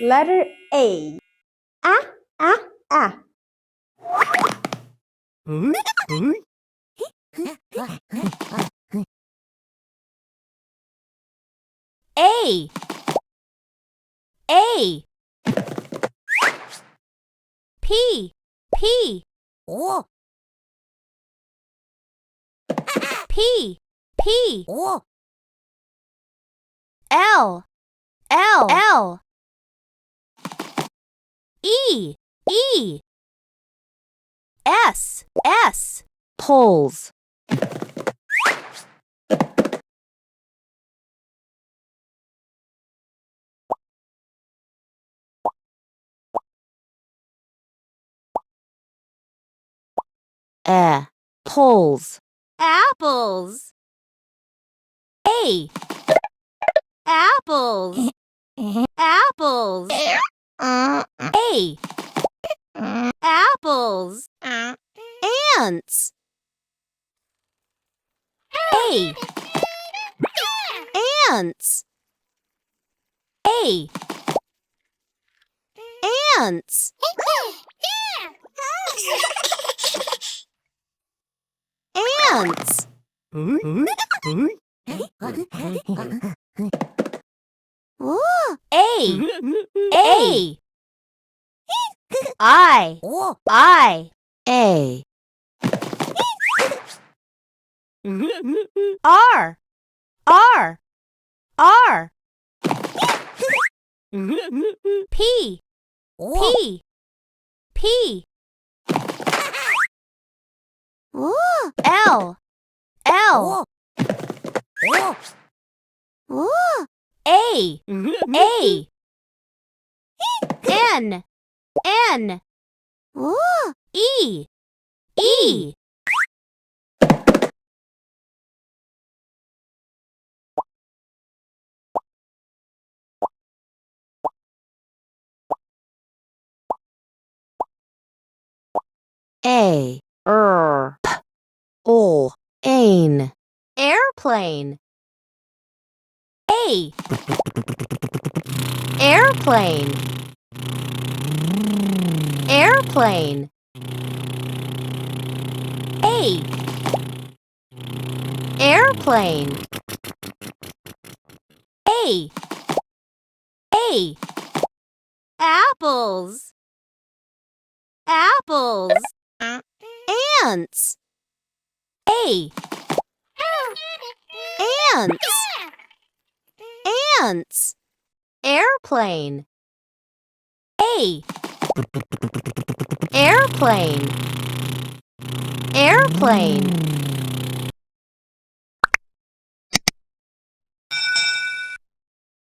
Letter A. A. A. P. O. P. O. L. E. S. Polls. Polls. Apples. A. Apples. Apples. A. Apples. Ants. A. Ants. A. Ants. Ants. A. I. A. R. P. L. A. N. E. A. O. Ain. Airplane. A. Airplane. Airplane. A. Airplane. A. Apples. Ants. A. Ants. Airplane. A. Airplane.